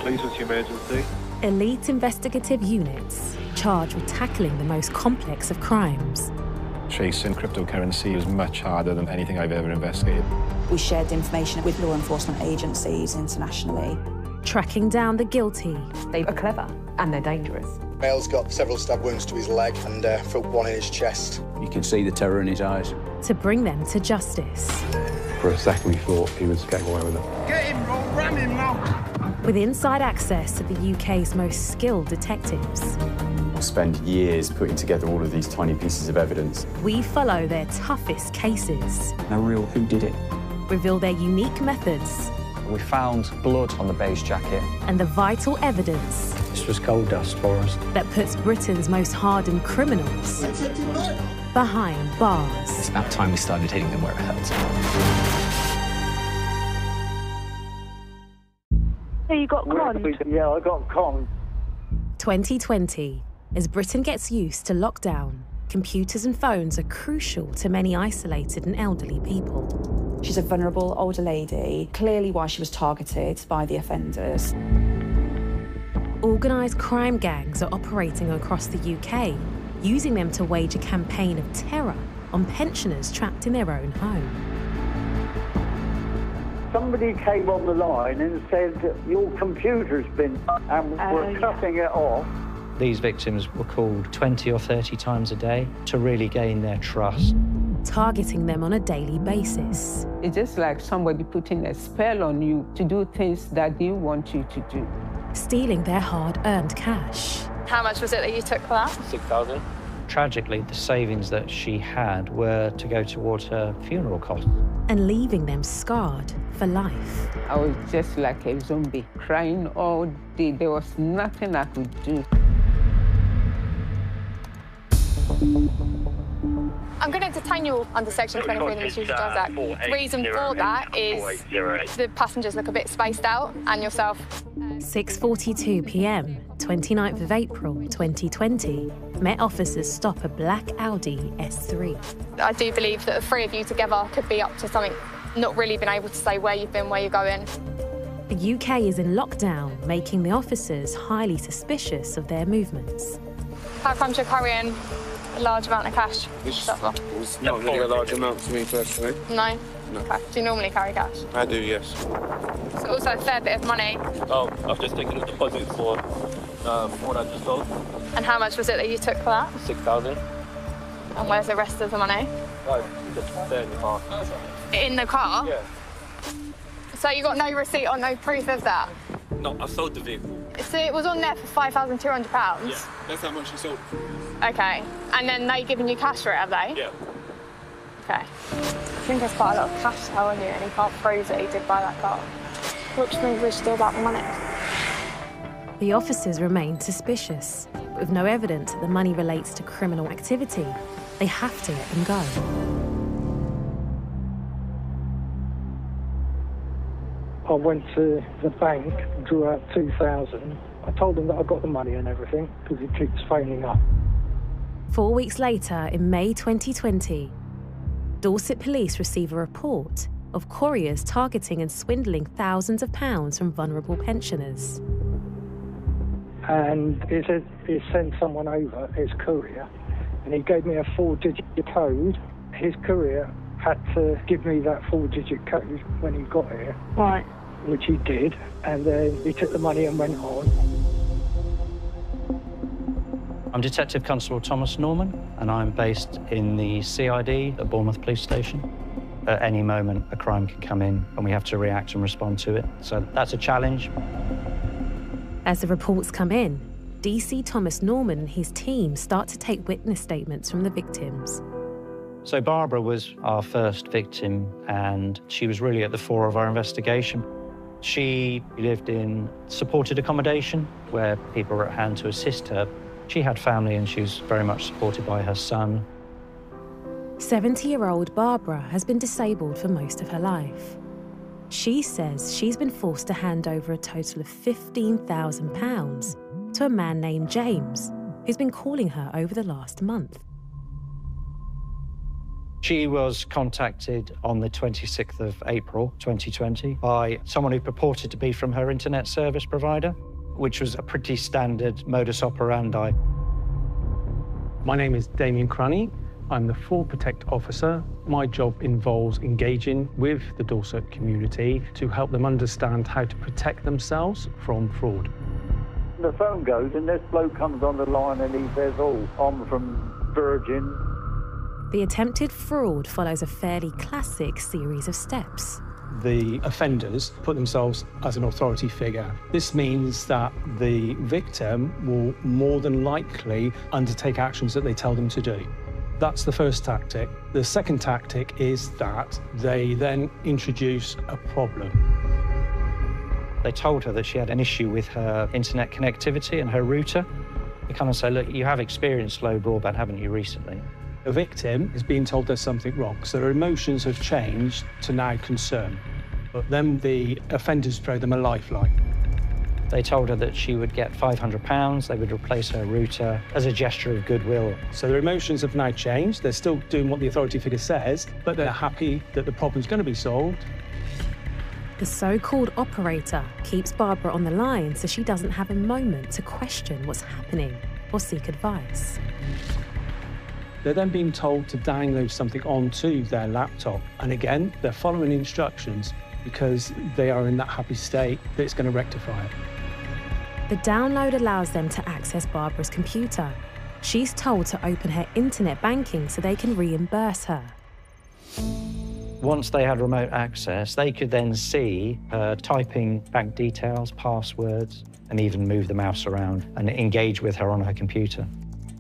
Please, what's your emergency? Elite investigative units charged with tackling the most complex of crimes. Tracing cryptocurrency was much harder than anything I've ever investigated. We shared information with law enforcement agencies internationally. Tracking down the guilty. They are clever and they're dangerous. Male's got several stab wounds to his leg and one in his chest. You can see the terror in his eyes. To bring them to justice. For a second we thought he was getting away with it. Get him, bro, ram him now! With inside access to the UK's most skilled detectives. We'll spend years putting together all of these tiny pieces of evidence. We follow their toughest cases. No real who did it. Reveal their unique methods. We found blood on the beige jacket. And the vital evidence. This was gold dust for us. That puts Britain's most hardened criminals behind bars. It's about time we started hitting them where it hurts. So you got conned? Yeah, I got conned. 2020. As Britain gets used to lockdown, computers and phones are crucial to many isolated and elderly people. She's a vulnerable older lady, clearly why she was targeted by the offenders. Organised crime gangs are operating across the UK, using them to wage a campaign of terror on pensioners trapped in their own home. Somebody came on the line and said, your computer's been, and we're cutting it off. These victims were called 20 or 30 times a day to really gain their trust. Targeting them on a daily basis. It's just like somebody putting a spell on you to do things that they want you to do. Stealing their hard-earned cash. How much was it that you took for that? 6,000. Tragically, the savings that she had were to go towards her funeral costs. And leaving them scarred for life. I was just like a zombie, crying all day. There was nothing I could do. I'm going to detain you under Section 23 of the Misuse of Drugs Act. The reason for that is the passengers look a bit spaced out, and yourself. 6:42 p.m, 29th of April 2020, Met officers stop a black Audi S3. I do believe that the three of you together could be up to something, not really been able to say where you've been, where you're going. The UK is in lockdown, making the officers highly suspicious of their movements. How come you're carrying a large amount of cash? It's not really a large amount to me personally. No? No. Okay. Do you normally carry cash? I do, yes. It's also a fair bit of money. Oh, I've just taken a deposit for what I just sold. And how much was it that you took for that? 6,000. And where's the rest of the money? Oh, just there in the car. In the car? Yeah. So you got no receipt or no proof of that? No, I sold the vehicle. So it was on there for £5,200? Yeah, that's how much you sold. Okay. And then they giving you cash for it, have they? Yeah. Okay. I think there's quite a lot of cash now on you, and he can't prove that he did buy that car. What do you think we should do about the money? The officers remain suspicious. But with no evidence that the money relates to criminal activity, they have to let them go. I went to the bank, drew out 2,000. I told them that I got the money and everything, because it keeps phoning up. 4 weeks later, in May 2020, Dorset police receive a report of couriers targeting and swindling thousands of pounds from vulnerable pensioners. And it said he sent someone over, his courier, and he gave me a 4-digit code. His courier had to give me that 4-digit code when he got here. Right. Which he did, and then he took the money and went on. I'm Detective Constable Thomas Norman, and I'm based in the CID at Bournemouth Police Station. At any moment, a crime can come in, and we have to react and respond to it. So that's a challenge. As the reports come in, DC Thomas Norman and his team start to take witness statements from the victims. So Barbara was our first victim, and she was really at the fore of our investigation. She lived in supported accommodation where people were at hand to assist her. She had family and she was very much supported by her son. 70-year-old Barbara has been disabled for most of her life. She says she's been forced to hand over a total of £15,000 to a man named James, who's been calling her over the last month. She was contacted on the 26th of April 2020 by someone who purported to be from her internet service provider, which was a pretty standard modus operandi. My name is Damien Crunny. I'm the Fraud Protect Officer. My job involves engaging with the Dorset community to help them understand how to protect themselves from fraud. The phone goes and this bloke comes on the line and he says, oh, I'm from Virgin. The attempted fraud follows a fairly classic series of steps. The offenders put themselves as an authority figure. This means that the victim will more than likely undertake actions that they tell them to do. That's the first tactic. The second tactic is that they then introduce a problem. They told her that she had an issue with her internet connectivity and her router. They kind of say, look, you have experienced slow broadband, haven't you, recently? The victim is being told there's something wrong, so their emotions have changed to now concern. But then the offenders throw them a lifeline. They told her that she would get £500, they would replace her router as a gesture of goodwill. So their emotions have now changed. They're still doing what the authority figure says, but they're happy that the problem's going to be solved. The so-called operator keeps Barbara on the line so she doesn't have a moment to question what's happening or seek advice. They're then being told to download something onto their laptop. And again, they're following instructions because they are in that happy state that it's going to rectify it. The download allows them to access Barbara's computer. She's told to open her internet banking so they can reimburse her. Once they had remote access, they could then see her typing bank details, passwords, and even move the mouse around and engage with her on her computer.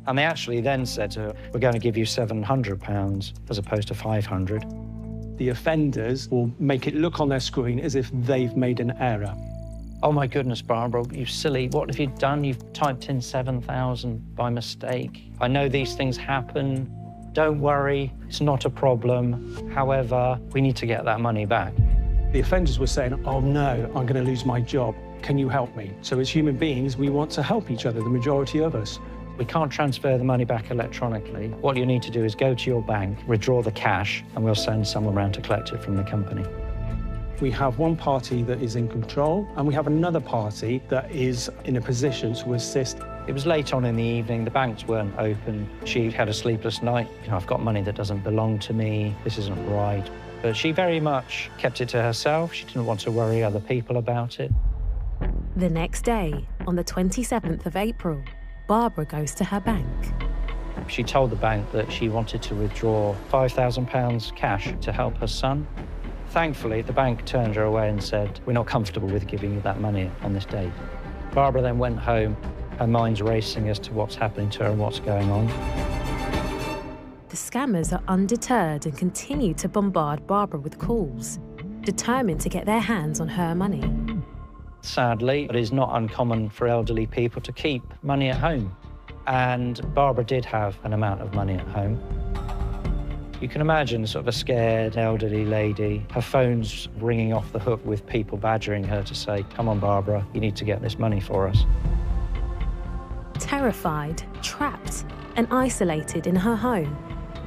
And they actually then said to her, we're going to give you £700 as opposed to £500. The offenders will make it look on their screen as if they've made an error. Oh my goodness, Barbara, you silly, what have you done? You've typed in 7,000 by mistake. I know these things happen. Don't worry, it's not a problem. However, we need to get that money back. The offenders were saying, oh no, I'm going to lose my job. Can you help me? So as human beings, we want to help each other, the majority of us. We can't transfer the money back electronically. What you need to do is go to your bank, withdraw the cash, and we'll send someone around to collect it from the company. We have one party that is in control, and we have another party that is in a position to assist. It was late on in the evening, the banks weren't open. She had a sleepless night. You know, I've got money that doesn't belong to me, this isn't right. But she very much kept it to herself. She didn't want to worry other people about it. The next day, on the 27th of April, Barbara goes to her bank. She told the bank that she wanted to withdraw £5,000 cash to help her son. Thankfully, the bank turned her away and said, we're not comfortable with giving you that money on this date. Barbara then went home. Her mind's racing as to what's happening to her and what's going on. The scammers are undeterred and continue to bombard Barbara with calls, determined to get their hands on her money. Sadly, it is not uncommon for elderly people to keep money at home. And Barbara did have an amount of money at home. You can imagine sort of a scared elderly lady, her phone's ringing off the hook with people badgering her to say, come on, Barbara, you need to get this money for us. Terrified, trapped, and isolated in her home,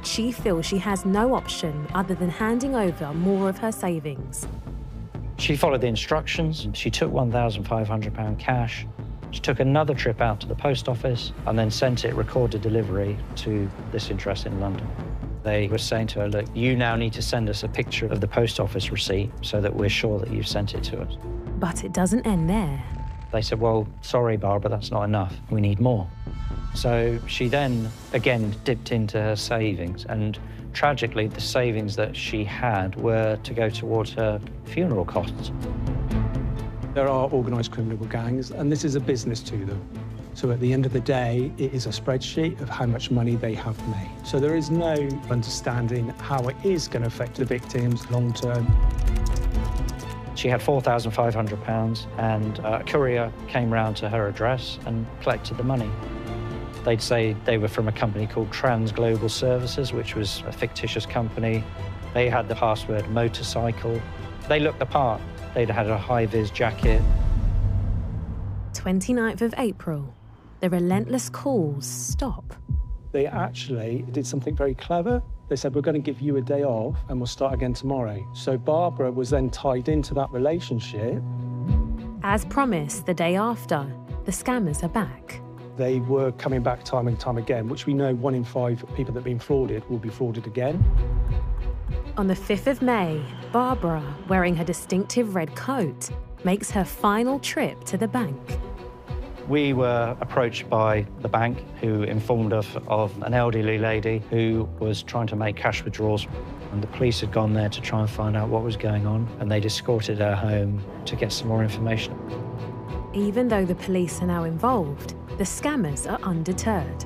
she feels she has no option other than handing over more of her savings. She followed the instructions. She took £1,500 cash. She took another trip out to the post office and then sent it recorded delivery to this address in London. They were saying to her, look, you now need to send us a picture of the post office receipt so that we're sure that you've sent it to us. But it doesn't end there. They said, well, sorry, Barbara, that's not enough. We need more. So she then, again, dipped into her savings. And tragically, the savings that she had were to go towards her funeral costs. There are organised criminal gangs, and this is a business to them. So at the end of the day, it is a spreadsheet of how much money they have made. So there is no understanding how it is going to affect the victims long term. She had £4,500 and a courier came round to her address and collected the money. They'd say they were from a company called Trans Global Services, which was a fictitious company. They had the password motorcycle. They looked the part. They'd had a high-vis jacket. 29th of April, the relentless calls stop. They actually did something very clever. They said, we're going to give you a day off and we'll start again tomorrow. So Barbara was then tied into that relationship. As promised, the day after, the scammers are back. They were coming back time and time again, which we know 1 in 5 people that have been frauded will be frauded again. On the 5th of May, Barbara, wearing her distinctive red coat, makes her final trip to the bank. We were approached by the bank, who informed us of an elderly lady who was trying to make cash withdrawals. And the police had gone there to try and find out what was going on, and they'd escorted her home to get some more information. Even though the police are now involved, the scammers are undeterred.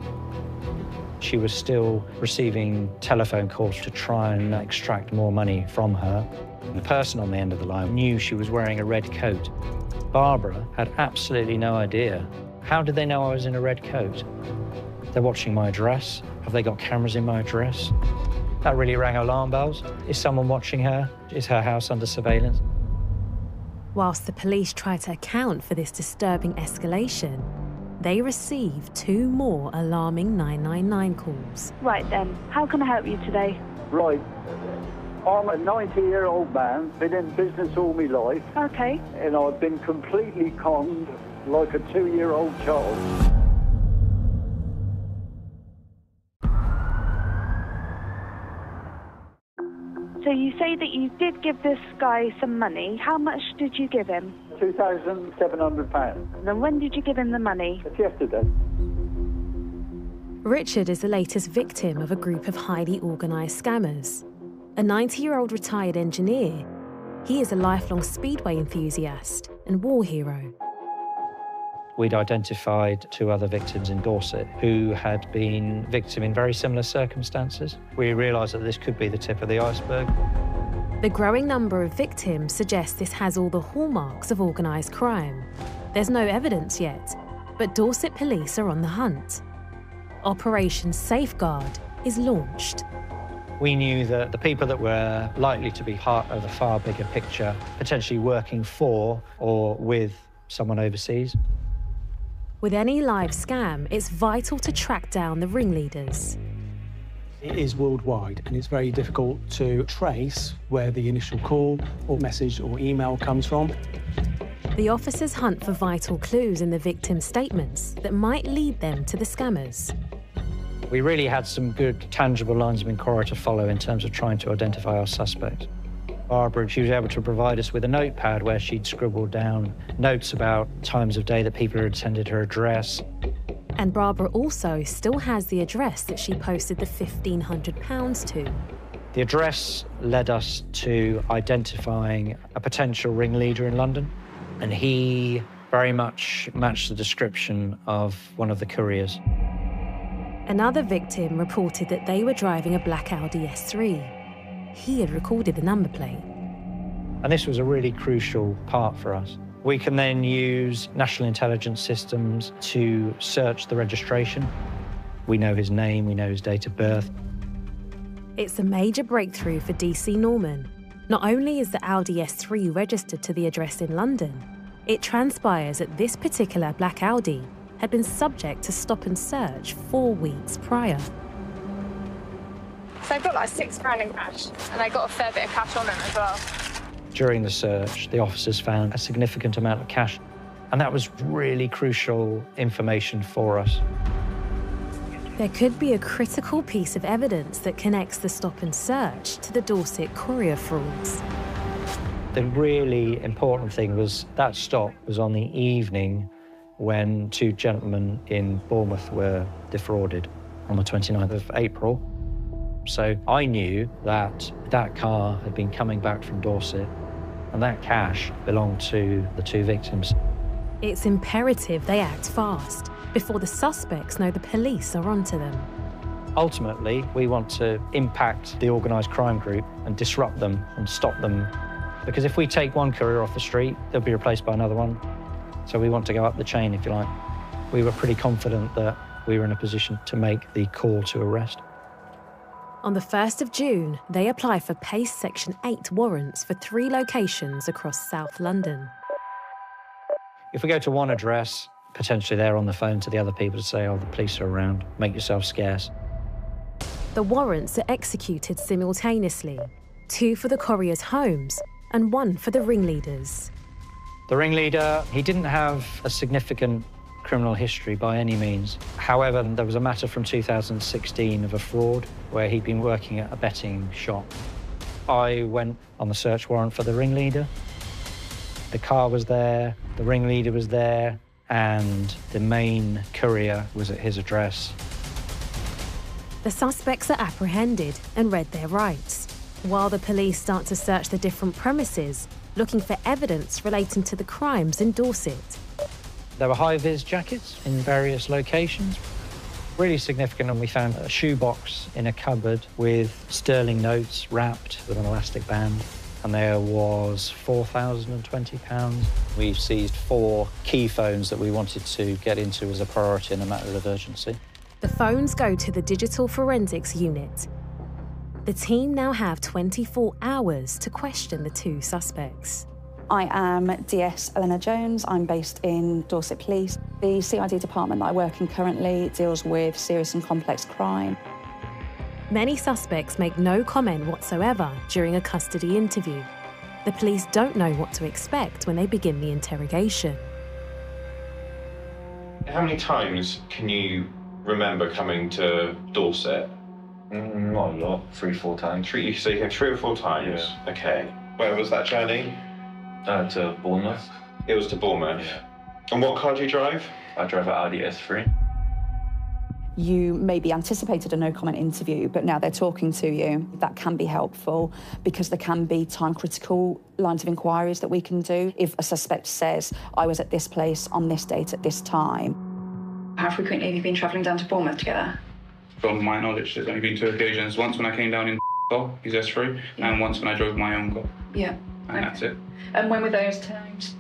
She was still receiving telephone calls to try and extract more money from her. The person on the end of the line knew she was wearing a red coat. Barbara had absolutely no idea. How did they know I was in a red coat? They're watching my address. Have they got cameras in my address? That really rang alarm bells. Is someone watching her? Is her house under surveillance? Whilst the police try to account for this disturbing escalation, they receive 2 more alarming 999 calls. Right then, how can I help you today? Right. I'm a 90-year-old man, been in business all my life. Okay. And I've been completely conned like a 2-year-old child. So you say that you did give this guy some money. How much did you give him? £2,700. And then when did you give him the money? It's yesterday. Richard is the latest victim of a group of highly organised scammers. A 90-year-old retired engineer, he is a lifelong speedway enthusiast and war hero. We'd identified 2 other victims in Dorset who had been victim in very similar circumstances. We realised that this could be the tip of the iceberg. The growing number of victims suggests this has all the hallmarks of organised crime. There's no evidence yet, but Dorset police are on the hunt. Operation Safeguard is launched. We knew that the people that were likely to be part of a far bigger picture, potentially working for or with someone overseas. With any live scam, it's vital to track down the ringleaders. It is worldwide, and it's very difficult to trace where the initial call or message or email comes from. The officers hunt for vital clues in the victim's statements that might lead them to the scammers. We really had some good, tangible lines of inquiry to follow in terms of trying to identify our suspect. Barbara, she was able to provide us with a notepad where she'd scribbled down notes about times of day that people had attended her address. And Barbara also still has the address that she posted the £1,500 to. The address led us to identifying a potential ringleader in London, and he very much matched the description of one of the couriers. Another victim reported that they were driving a black Audi S3. He had recorded the number plate. And this was a really crucial part for us. We can then use national intelligence systems to search the registration. We know his name, we know his date of birth. It's a major breakthrough for DC Norman. Not only is the Audi S3 registered to the address in London, it transpires that this particular black Audi had been subject to stop and search 4 weeks prior. So I've got like £6 in cash, and I got a fair bit of cash on them as well. During the search, the officers found a significant amount of cash, and that was really crucial information for us. There could be a critical piece of evidence that connects the stop and search to the Dorset courier frauds. The really important thing was that stop was on the evening when 2 gentlemen in Bournemouth were defrauded on the 29th of April. So I knew that that car had been coming back from Dorset, and that cash belonged to the 2 victims. It's imperative they act fast before the suspects know the police are onto them. Ultimately, we want to impact the organised crime group and disrupt them and stop them, because if we take one courier off the street, they'll be replaced by another one. So we want to go up the chain, if you like. We were pretty confident that we were in a position to make the call to arrest. On the 1st of June, they apply for PACE Section 8 warrants for 3 locations across South London. If we go to one address, potentially they're on the phone to the other people to say, oh, the police are around, make yourself scarce. The warrants are executed simultaneously, 2 for the couriers' homes and 1 for the ringleaders. The ringleader, he didn't have a significant criminal history by any means. However, there was a matter from 2016 of a fraud where he'd been working at a betting shop. I went on the search warrant for the ringleader. The car was there, the ringleader was there, and the main courier was at his address. The suspects are apprehended and read their rights, while the police start to search the different premises, looking for evidence relating to the crimes in Dorset. There were high-vis jackets in various locations. Really significant, and we found a shoebox in a cupboard with sterling notes wrapped with an elastic band, and there was £4,020. We've seized 4 key phones that we wanted to get into as a priority in a matter of urgency. The phones go to the Digital Forensics Unit. The team now have 24 hours to question the 2 suspects. I am DS Eleanor Jones. I'm based in Dorset Police. The CID department that I work in currently deals with serious and complex crime. Many suspects make no comment whatsoever during a custody interview. The police don't know what to expect when they begin the interrogation. How many times can you remember coming to Dorset? Not a lot, 3-4 times. You say you had 3 or 4 times? Yeah. Okay. Where was that journey? To Bournemouth. It was to Bournemouth? Yeah. And what car do you drive? I drive an Audi S3. You maybe anticipated a no-comment interview, but now they're talking to you. That can be helpful because there can be time-critical lines of inquiries that we can do. If a suspect says, I was at this place on this date at this time. How frequently have you been travelling down to Bournemouth together? From my knowledge, there's only been 2 occasions. Once when I came down in his S3, and once when I drove my own car. Yeah. And that's it. And when were those times?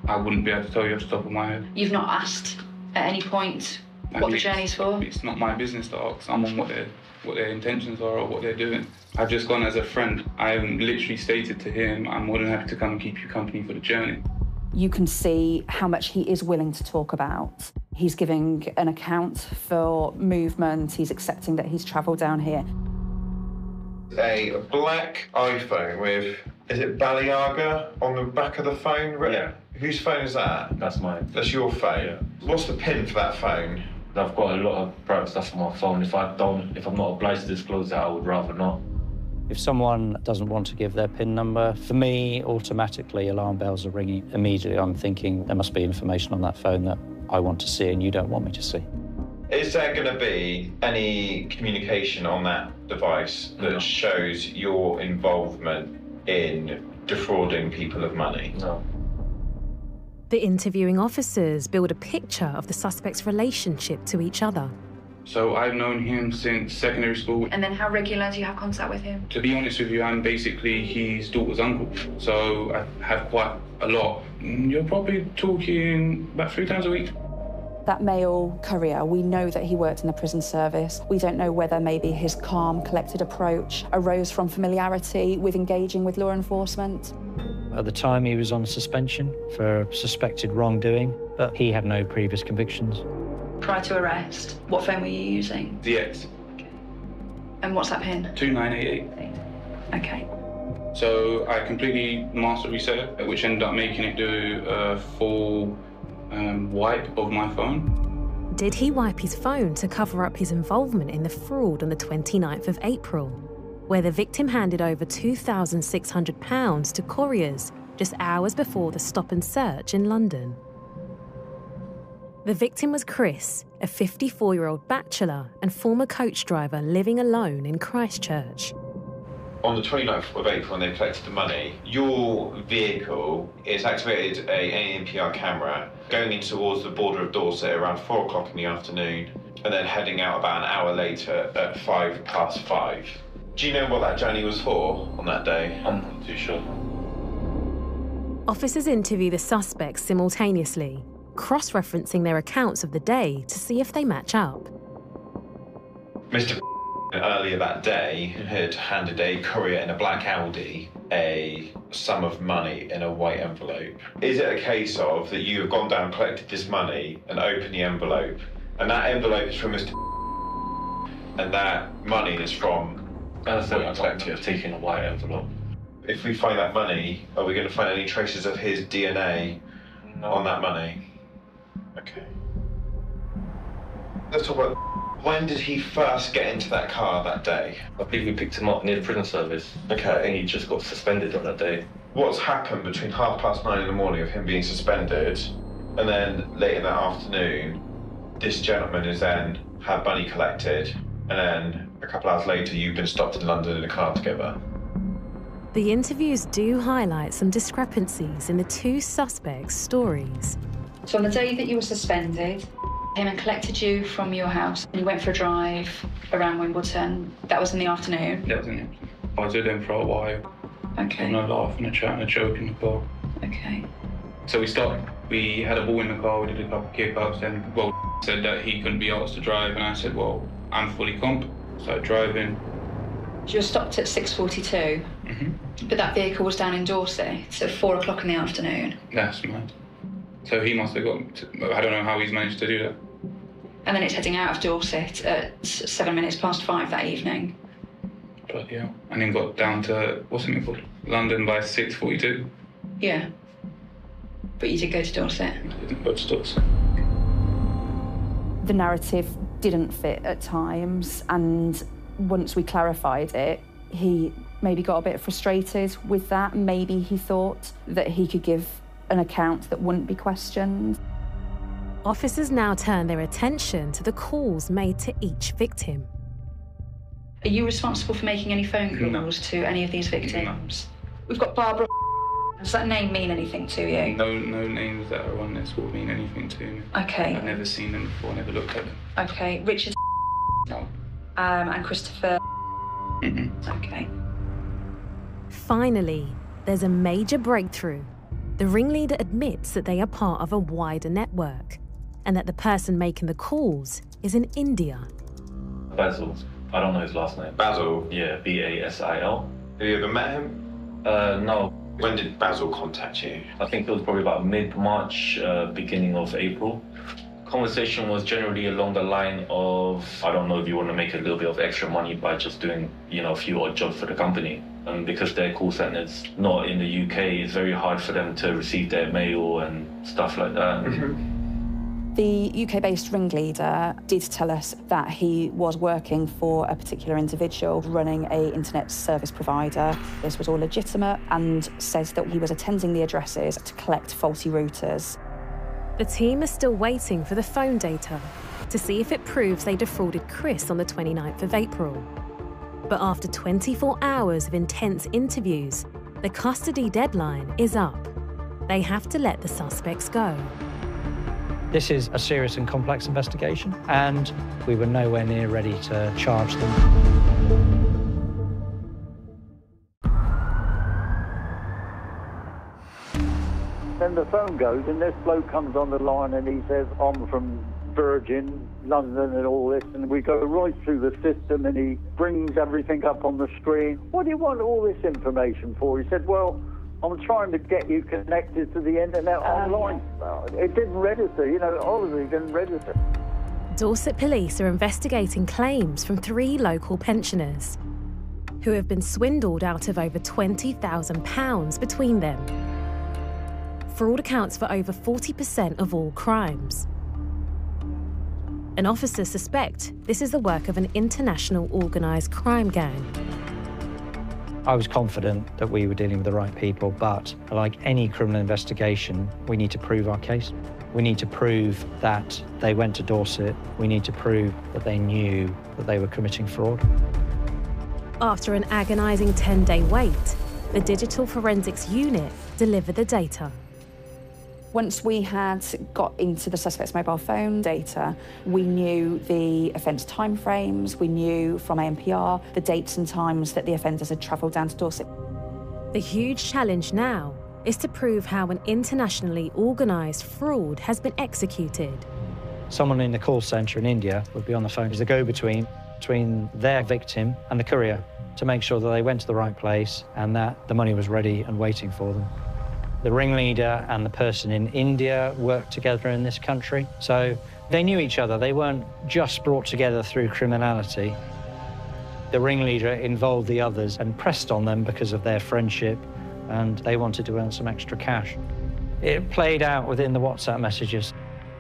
I wouldn't be able to tell you off the top of my head. You've not asked at any point what the journey's for? It's not my business to ask someone what their intentions are or what they're doing. I've just gone as a friend. I literally stated to him, I'm more than happy to come and keep you company for the journey. You can see how much he is willing to talk about. He's giving an account for movement. He's accepting that he's travelled down here. A black iPhone with, is it Baleaga on the back of the phone? Yeah. Whose phone is that? That's mine. That's your phone? Yeah. What's the PIN for that phone? I've got a lot of private stuff on my phone. If I'm not obliged to disclose that, I would rather not. If someone doesn't want to give their PIN number, for me, automatically alarm bells are ringing immediately. I'm thinking there must be information on that phone that I want to see and you don't want me to see. Is there going to be any communication on that device that shows your involvement in defrauding people of money? No. The interviewing officers build a picture of the suspect's relationship to each other. So I've known him since secondary school. And then how regular do you have contact with him? To be honest with you, I'm basically his daughter's uncle. So I have quite a lot. You're probably talking about 3 times a week. That male courier, we know that he worked in the prison service. We don't know whether maybe his calm, collected approach arose from familiarity with engaging with law enforcement. At the time, he was on suspension for suspected wrongdoing, but he had no previous convictions. Prior to arrest, what phone were you using? The X. And what's that PIN? 2988. Okay. So I completely master reset it, which ended up making it do a full wipe of my phone. Did he wipe his phone to cover up his involvement in the fraud on the 29th of April, where the victim handed over £2,600 to couriers just hours before the stop and search in London? The victim was Chris, a 54-year-old bachelor and former coach driver living alone in Christchurch. On the 29th of April, when they collected the money, your vehicle is activated an ANPR camera going in towards the border of Dorset around 4 o'clock in the afternoon and then heading out about an hour later at 5:05. Do you know what that journey was for on that day? I'm not too sure. Officers interview the suspects simultaneously, cross-referencing their accounts of the day to see if they match up. Mr. earlier that day had handed a courier in a black Audi a sum of money in a white envelope. Is it a case of that you have gone down, collected this money and opened the envelope, and that envelope is from Mr. and that money is from As I said, taking a white envelope. If we find that money, are we going to find any traces of his DNA on that money? Okay. Let's talk about when did he first get into that car that day? I believe we picked him up near the prison service. Okay. I think he just got suspended on that day. What's happened between 9:30 in the morning of him being suspended and then late in that afternoon, this gentleman is then had money collected, and then a couple hours later you've been stopped in London in a car together? The interviews do highlight some discrepancies in the two suspects' stories. So on the day that you were suspended, came and collected you from your house and you went for a drive around Wimbledon. That was in the afternoon? That was in the afternoon. I was with him for a while. Okay. And a laugh and a chat and a joke in the car. Okay. So we stopped. We had a ball in the car, we did a couple of kick-ups, and said that he couldn't be asked to drive, and I said, well, I'm fully comp. Started driving. You were stopped at 6:42, but that vehicle was down in Dorset at 4 o'clock in the afternoon. That's mad. So he must have got, I don't know how he's managed to do that. And then it's heading out of Dorset at 7 minutes past 5 that evening. Bloody hell. And then got down to, what's it called? London by 6:42. Yeah. But you did go to Dorset? I didn't go to Dorset. The narrative didn't fit at times, and once we clarified it, he maybe got a bit frustrated with that. Maybe he thought that he could give an account that wouldn't be questioned. Officers now turn their attention to the calls made to each victim. Are you responsible for making any phone calls to any of these victims? No. We've got Barbara. Does that name mean anything to you? No names that are on this will mean anything to me. Okay. I've never seen them before, never looked at them. Okay. Richard. No. And Christopher. Okay. Finally, there's a major breakthrough. The ringleader admits that they are part of a wider network and that the person making the calls is in India. Basil. I don't know his last name. Basil? Yeah, Basil. Have you ever met him? No. When did Basil contact you? I think it was probably about mid-March, beginning of April. Conversation was generally along the line of, I don't know if you want to make a little bit of extra money by just doing, a few odd jobs for the company. And because their call center's not in the UK, it's very hard for them to receive their mail and stuff like that. The UK-based ringleader did tell us that he was working for a particular individual running an internet service provider. This was all legitimate, and says that he was attending the addresses to collect faulty routers. The team is still waiting for the phone data to see if it proves they defrauded Chris on the 29th of April. But after 24 hours of intense interviews, the custody deadline is up. They have to let the suspects go. This is a serious and complex investigation, and we were nowhere near ready to charge them. Then the phone goes, and this bloke comes on the line and he says, I'm from Virgin, London and all this, and we go right through the system and he brings everything up on the screen. What do you want all this information for? He said, well, I'm trying to get you connected to the internet online. It didn't register, obviously it didn't register. Dorset police are investigating claims from 3 local pensioners who have been swindled out of over £20,000 between them. Fraud accounts for over 40% of all crimes. And officers suspect this is the work of an international organised crime gang. I was confident that we were dealing with the right people, but like any criminal investigation, we need to prove our case. We need to prove that they went to Dorset. We need to prove that they knew that they were committing fraud. After an agonising 10-day wait, the Digital Forensics Unit delivered the data. Once we had got into the suspect's mobile phone data, we knew the offence timeframes, we knew from ANPR the dates and times that the offenders had travelled down to Dorset. The huge challenge now is to prove how an internationally organised fraud has been executed. Someone in the call centre in India would be on the phone as a go-between between their victim and the courier to make sure that they went to the right place and that the money was ready and waiting for them. The ringleader and the person in India work together in this country, so They knew each other. They weren't just brought together through criminality. The ringleader involved the others and pressed on them because of their friendship, and they wanted to earn some extra cash. It played out within the WhatsApp messages.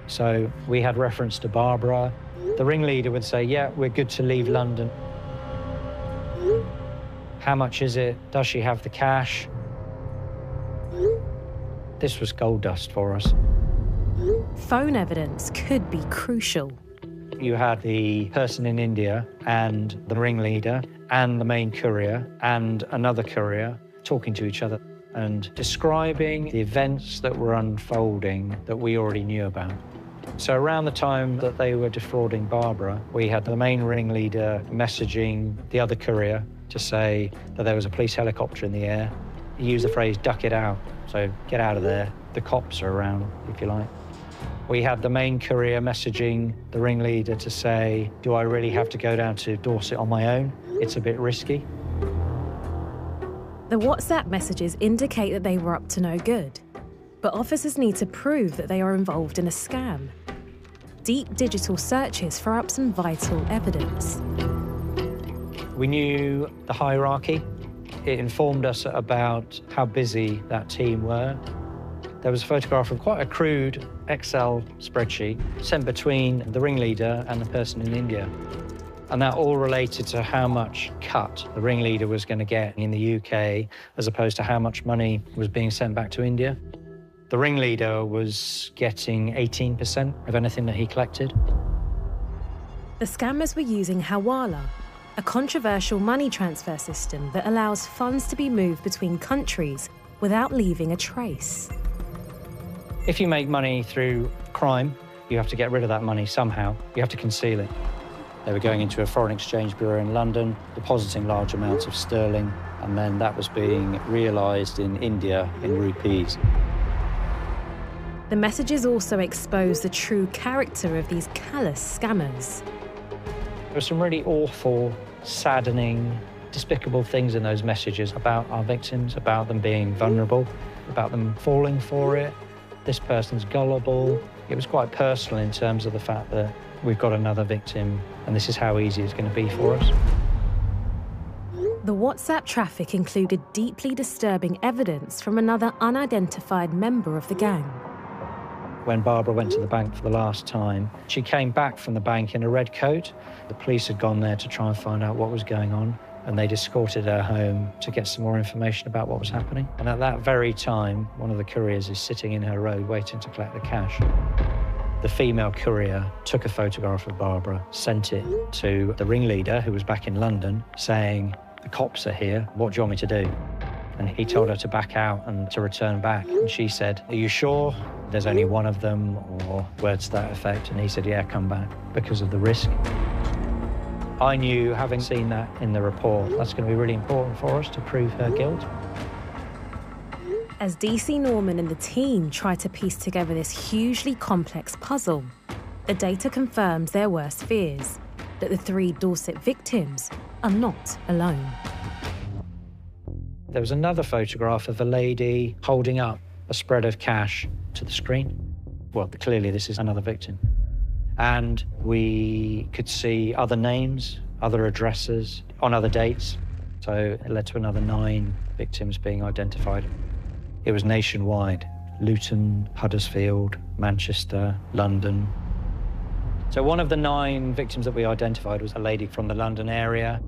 So we had reference to Barbara. The ringleader would say, yeah, we're good to leave London. How much is it? Does she have the cash? This was gold dust for us. Phone evidence could be crucial. You had the person in India and the ringleader and the main courier and another courier talking to each other and describing the events that were unfolding that we already knew about. So around the time that they were defrauding Barbara, we had the main ringleader messaging the other courier to say that there was a police helicopter in the air. He used the phrase, duck it out, so get out of there. The cops are around, if you like. We had the main courier messaging the ringleader to say, do I really have to go down to Dorset on my own? It's a bit risky. The WhatsApp messages indicate that they were up to no good, but officers need to prove that they are involved in a scam. Deep digital searches throw up some vital evidence. We knew the hierarchy. It informed us about how busy that team were. There was a photograph of quite a crude Excel spreadsheet sent between the ringleader and the person in India. And that all related to how much cut the ringleader was going to get in the UK as opposed to how much money was being sent back to India. The ringleader was getting 18% of anything that he collected. The scammers were using Hawala, a controversial money transfer system that allows funds to be moved between countries without leaving a trace. If you make money through crime, you have to get rid of that money somehow. You have to conceal it. They were going into a foreign exchange bureau in London, depositing large amounts of sterling, and then that was being realised in India in rupees. The messages also expose the true character of these callous scammers. There were some really awful, saddening, despicable things in those messages about our victims, about them being vulnerable, about them falling for it. This person's gullible. It was quite personal in terms of the fact that we've got another victim and this is how easy it's going to be for us. The WhatsApp traffic included deeply disturbing evidence from another unidentified member of the gang. When Barbara went to the bank for the last time, she came back from the bank in a red coat. The police had gone there to try and find out what was going on, and they'd escorted her home to get some more information about what was happening. And at that very time, one of the couriers is sitting in her road waiting to collect the cash. The female courier took a photograph of Barbara, sent it to the ringleader, who was back in London, saying, the cops are here, what do you want me to do? And he told her to back out and to return back. And she said, are you sure there's only one of them, or words to that effect? And he said, yeah, come back, because of the risk. I knew, having seen that in the report, that's going to be really important for us to prove her guilt. As DC Norman and the team try to piece together this hugely complex puzzle, the data confirms their worst fears, that the 3 Dorset victims are not alone. There was another photograph of a lady holding up a spread of cash to the screen. Well, clearly this is another victim. And we could see other names, other addresses on other dates. So it led to another 9 victims being identified. It was nationwide: Luton, Huddersfield, Manchester, London. So one of the 9 victims that we identified was a lady from the London area.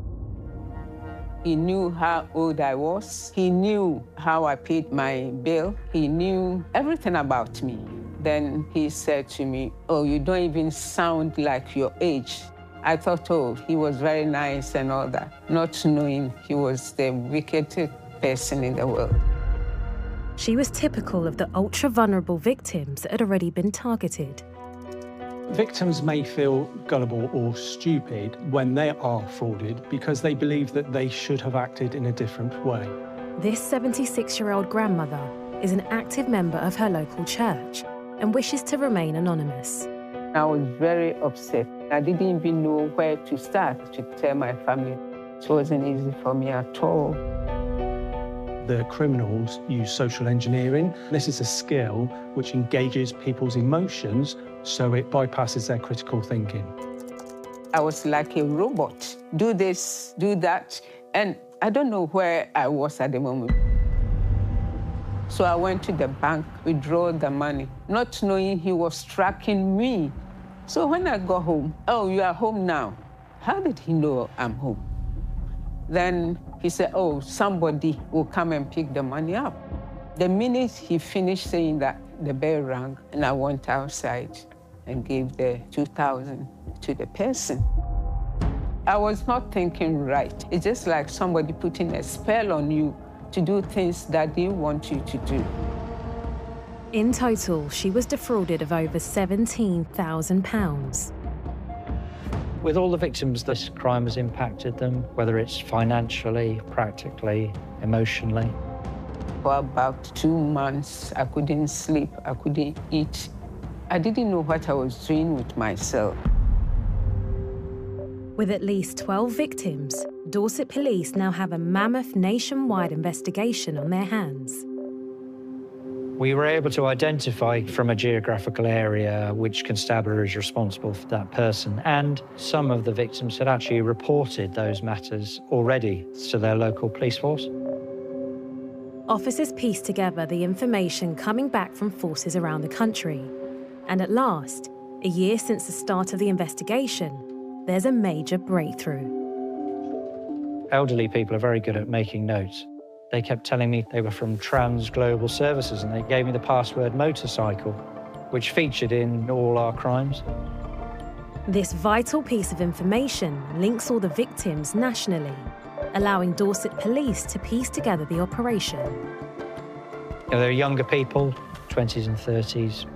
He knew how old I was. He knew how I paid my bill. He knew everything about me. Then he said to me, oh, you don't even sound like your age. I thought, oh, he was very nice and all that, not knowing he was the wickedest person in the world. She was typical of the ultra-vulnerable victims that had already been targeted. Victims may feel gullible or stupid when they are frauded because they believe that they should have acted in a different way. This 76-year-old grandmother is an active member of her local church and wishes to remain anonymous. I was very upset. I didn't even know where to start to tell my family. It wasn't easy for me at all. The criminals use social engineering. This is a skill which engages people's emotions so it bypasses their critical thinking. I was like a robot. Do this, do that, and I don't know where I was at the moment. So I went to the bank, withdraw the money, not knowing he was tracking me. So when I got home, oh, you are home now. How did he know I'm home? Then he said, oh, somebody will come and pick the money up. The minute he finished saying that, the bell rang, and I went outside and gave the 2,000 to the person. I was not thinking right. It's just like somebody putting a spell on you to do things that they want you to do. In total, she was defrauded of over £17,000. With all the victims, this crime has impacted them, whether it's financially, practically, emotionally. For about 2 months, I couldn't sleep, I couldn't eat. I didn't know what I was doing with myself. With at least 12 victims, Dorset Police now have a mammoth nationwide investigation on their hands. We were able to identify from a geographical area which constabulary is responsible for that person, and some of the victims had actually reported those matters already to their local police force. Officers pieced together the information coming back from forces around the country. And at last, a year since the start of the investigation, there's a major breakthrough. Elderly people are very good at making notes. They kept telling me they were from Trans Global Services, and they gave me the password motorcycle, which featured in all our crimes. This vital piece of information links all the victims nationally, allowing Dorset Police to piece together the operation. There were younger people, 20s and 30s.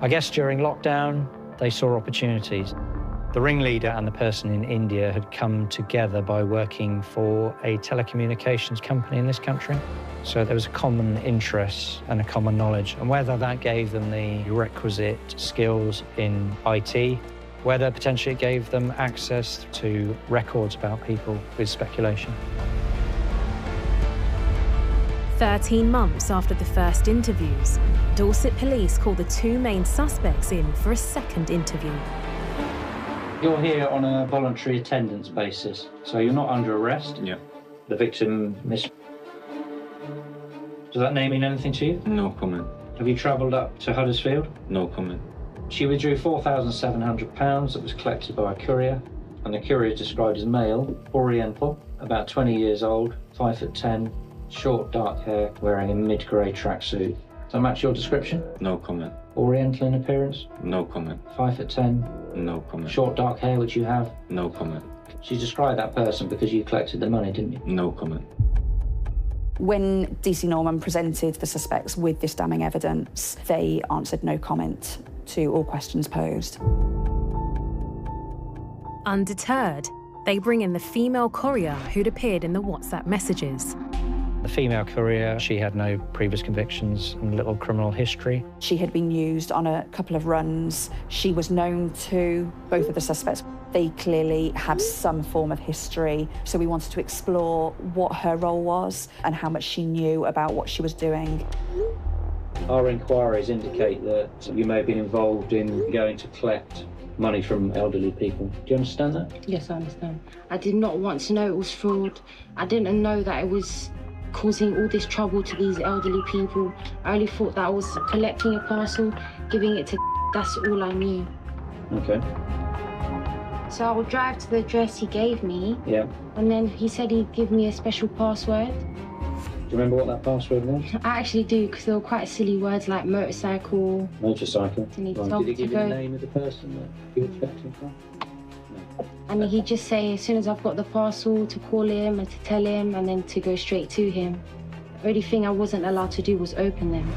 I guess during lockdown, they saw opportunities. The ringleader and the person in India had come together by working for a telecommunications company in this country. So there was a common interest and a common knowledge. And whether that gave them the requisite skills in IT, whether potentially it gave them access to records about people with speculation. 13 months after the first interviews, Dorset Police called the 2 main suspects in for a second interview. You're here on a voluntary attendance basis, so you're not under arrest. Yeah. The victim, Miss... Does that name mean anything to you? No comment. Have you travelled up to Huddersfield? No comment. She withdrew £4,700 that was collected by a courier, and the courier is described as male, Oriental, about 20 years old, 5'10", short dark hair, wearing a mid-grey tracksuit. Does that match your description? No comment. Oriental in appearance? No comment. 5'10"? No comment. Short dark hair, which you have? No comment. She described that person because you collected the money, didn't you? No comment. When DC Norman presented the suspects with this damning evidence, they answered no comment to all questions posed. Undeterred, they bring in the female courier who'd appeared in the WhatsApp messages. The female courier, she had no previous convictions and little criminal history. She had been used on a couple of runs. She was known to both of the suspects. They clearly had some form of history, so we wanted to explore what her role was and how much she knew about what she was doing. Our inquiries indicate that you may have been involved in going to collect money from elderly people. Do you understand that? Yes, I understand. I did not want to know it was fraud. I didn't know that it was causing all this trouble to these elderly people. I only thought that I was collecting a parcel, giving it to that's all I knew. Okay. So I would drive to the address he gave me. Yeah. And then he said he'd give me a special password. Do you remember what that password was? I actually do, because there were quite silly words like motorcycle. Motorcycle. And he Right. told Did he me give to you the go. name of the person that you were expecting from? And he'd just say, as soon as I've got the parcel, to call him and to tell him, and then to go straight to him. The only thing I wasn't allowed to do was open them.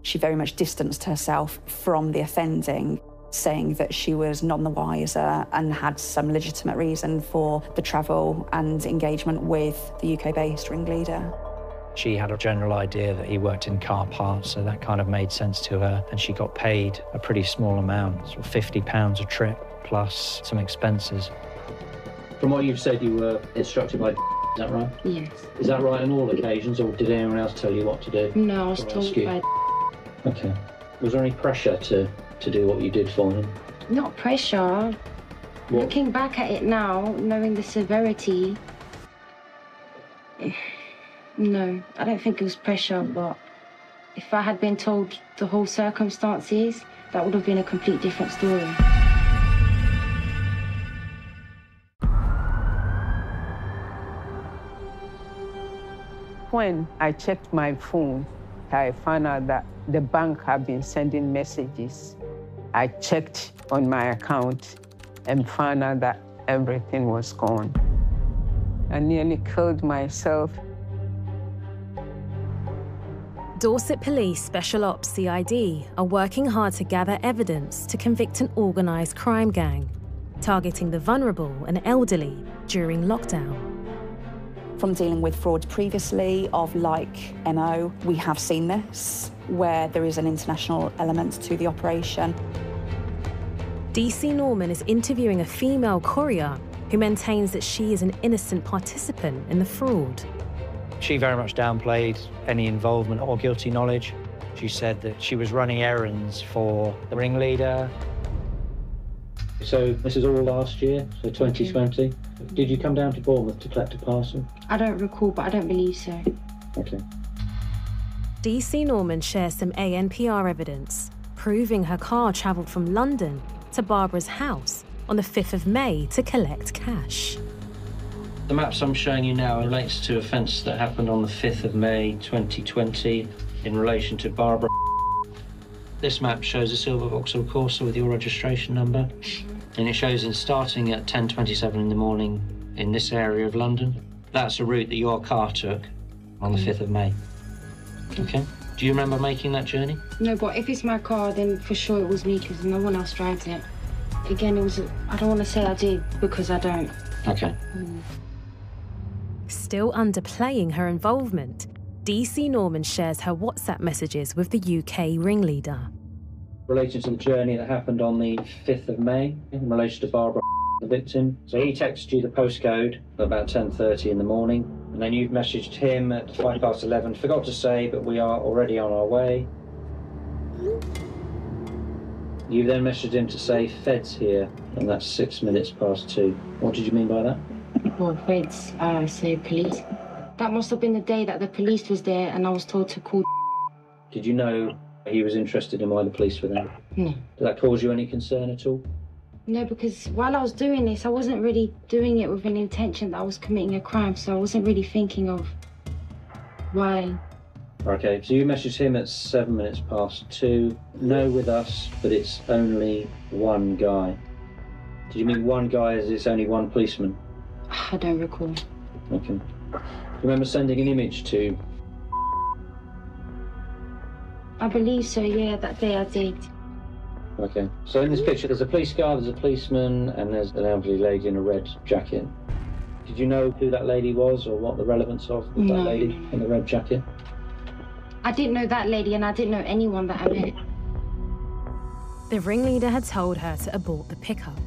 She very much distanced herself from the offending, saying that she was none the wiser and had some legitimate reason for the travel and engagement with the UK-based ringleader. She had a general idea that he worked in car parts, so that kind of made sense to her. And she got paid a pretty small amount, sort of £50 a trip, plus some expenses. From what you've said, you were instructed by is that right? Yes. Is that right on all occasions, or did anyone else tell you what to do? No, I was Or told ask you? by Okay. Was there any pressure to do what you did for him? Not pressure. What? Looking back at it now, knowing the severity, no, I don't think it was pressure, but if I had been told the whole circumstances, that would have been a complete different story. When I checked my phone, I found out that the bank had been sending messages. I checked on my account and found out that everything was gone. I nearly killed myself. Dorset Police Special Ops CID are working hard to gather evidence to convict an organised crime gang, targeting the vulnerable and elderly during lockdown. From dealing with fraud previously of like MO, we have seen this, where there is an international element to the operation. DC Norman is interviewing a female courier who maintains that she is an innocent participant in the fraud. She very much downplayed any involvement or guilty knowledge. She said that she was running errands for the ringleader. So this is all last year, so 2020. Did you come down to Bournemouth to collect a parcel? I don't recall, but I don't believe so. Okay. DC Norman shares some ANPR evidence, proving her car travelled from London to Barbara's house on the 5th of May to collect cash. The maps I'm showing you now relates to offence that happened on the 5th of May 2020 in relation to Barbara. This map shows a silver Vauxhall Corsa with your registration number, and it shows it starting at 10:27 in the morning in this area of London. That's a route that your car took on the 5th of May. Okay. Do you remember making that journey? No, but if it's my car, then for sure it was me, because no one else drives it. Again, I don't want to say I did, because I don't. Okay. Still underplaying her involvement, DC Norman shares her WhatsApp messages with the UK ringleader. Relating to the journey that happened on the 5th of May in relation to Barbara, the victim. So he texted you the postcode at about 10:30 in the morning, and then you've messaged him at 11:05. Forgot to say, but we are already on our way. You then messaged him to say Fed's here, and that's 2:06. What did you mean by that? Well, Feds, say police. That must have been the day that the police was there and I was told to call. Did you know he was interested in why the police were there? No. Did that cause you any concern at all? No, because while I was doing this, I wasn't really doing it with an intention that I was committing a crime, so I wasn't really thinking of why. Okay, so you messaged him at 2:07. No with us, but it's only one guy. Did you mean one guy as it's only one policeman? I don't recall. Okay. Remember sending an image to? I believe so, yeah, that day I did. Okay. So in this picture, there's a police car, there's a policeman, and there's an elderly lady in a red jacket. Did you know who that lady was or what the relevance of that lady in the red jacket? I didn't know that lady, and I didn't know anyone that I met. The ringleader had told her to abort the pickup.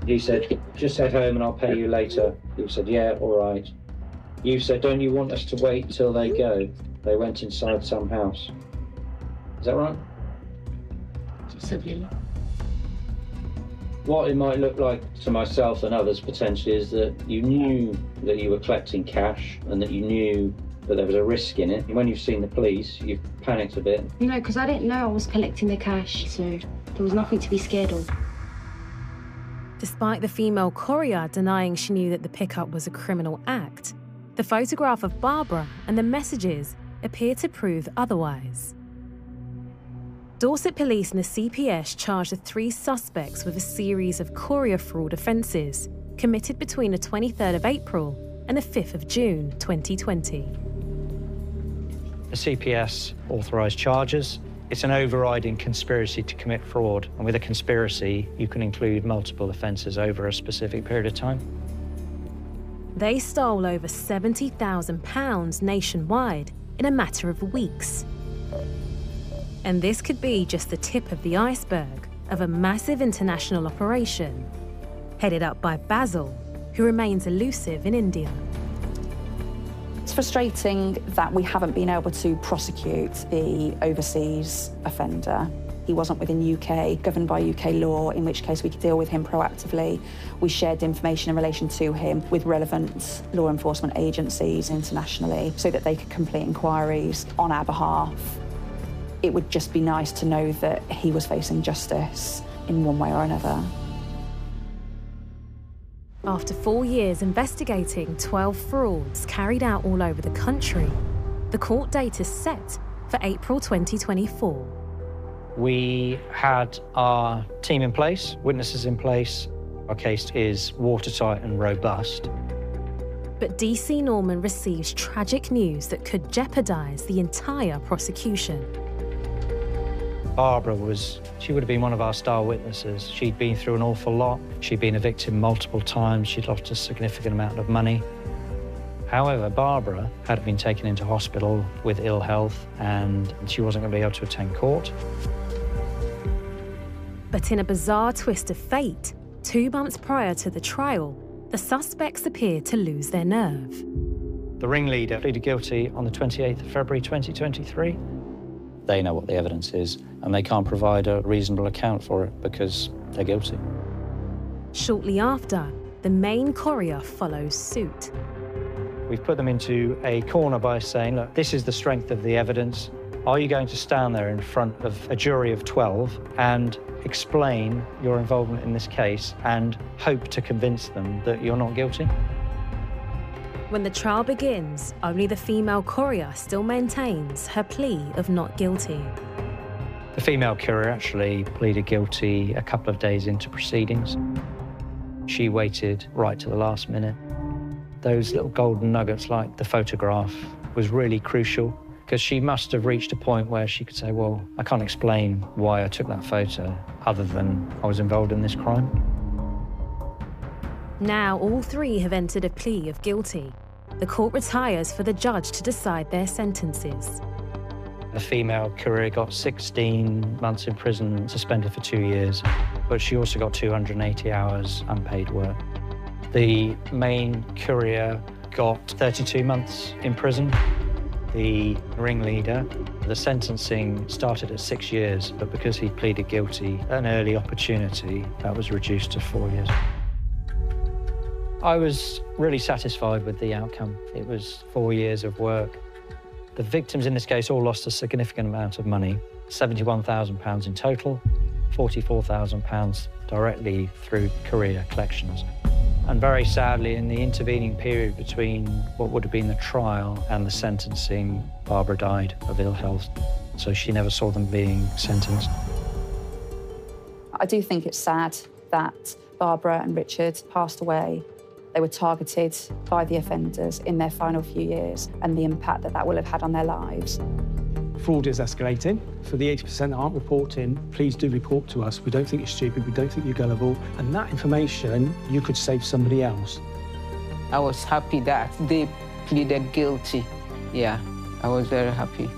He said, just head home and I'll pay you later. You said, yeah, all right. You said, don't you want us to wait till they go? They went inside some house. Is that right? Possibly. What it might look like to myself and others potentially is that you knew that you were collecting cash and that you knew that there was a risk in it. And when you've seen the police, you've panicked a bit. No, because I didn't know I was collecting the cash, so there was nothing to be scared of. Despite the female courier denying she knew that the pickup was a criminal act, the photograph of Barbara and the messages appear to prove otherwise. Dorset Police and the CPS charged the 3 suspects with a series of courier fraud offences committed between the 23rd of April and the 5th of June 2020. The CPS authorised charges. It's an overriding conspiracy to commit fraud, and with a conspiracy, you can include multiple offences over a specific period of time. They stole over £70,000 nationwide in a matter of weeks. And this could be just the tip of the iceberg of a massive international operation, headed up by Basil, who remains elusive in India. It's frustrating that we haven't been able to prosecute the overseas offender. He wasn't within UK, governed by UK law, in which case we could deal with him proactively. We shared information in relation to him with relevant law enforcement agencies internationally so that they could complete inquiries on our behalf. It would just be nice to know that he was facing justice in one way or another. After 4 years investigating 12 frauds carried out all over the country, the court date is set for April 2024. We had our team in place, witnesses in place. Our case is watertight and robust. But DC Norman receives tragic news that could jeopardise the entire prosecution. Barbara she would have been one of our star witnesses. She'd been through an awful lot. She'd been a victim multiple times. She'd lost a significant amount of money. However, Barbara had been taken into hospital with ill health and she wasn't going to be able to attend court. But in a bizarre twist of fate, 2 months prior to the trial, the suspects appear to lose their nerve. The ringleader pleaded guilty on the 28th of February 2023. They know what the evidence is and they can't provide a reasonable account for it because they're guilty. Shortly after, the main courier follows suit. We've put them into a corner by saying, look, this is the strength of the evidence. Are you going to stand there in front of a jury of 12 and explain your involvement in this case and hope to convince them that you're not guilty? When the trial begins, only the female courier still maintains her plea of not guilty. The female courier actually pleaded guilty a couple of days into proceedings. She waited right to the last minute. Those little golden nuggets like the photograph was really crucial because she must have reached a point where she could say, well, I can't explain why I took that photo other than I was involved in this crime. Now all three have entered a plea of guilty. The court retires for the judge to decide their sentences. The female courier got 16 months in prison, suspended for 2 years, but she also got 280 hours unpaid work. The main courier got 32 months in prison. The ringleader, the sentencing started at 6 years, but because he pleaded guilty, an early opportunity, that was reduced to 4 years. I was really satisfied with the outcome. It was 4 years of work. The victims in this case all lost a significant amount of money, £71,000 in total, £44,000 directly through courier collections. And very sadly, in the intervening period between what would have been the trial and the sentencing, Barbara died of ill health, so she never saw them being sentenced. I do think it's sad that Barbara and Richard passed away. They were targeted by the offenders in their final few years and the impact that that will have had on their lives. Fraud is escalating. For the 80% that aren't reporting, please do report to us. We don't think you're stupid, we don't think you're gullible, and that information, you could save somebody else. I was happy that they pleaded guilty. Yeah, I was very happy.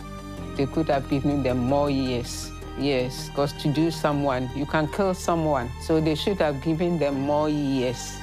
They could have given them more years. Yes, because to do someone, you can kill someone, so they should have given them more years.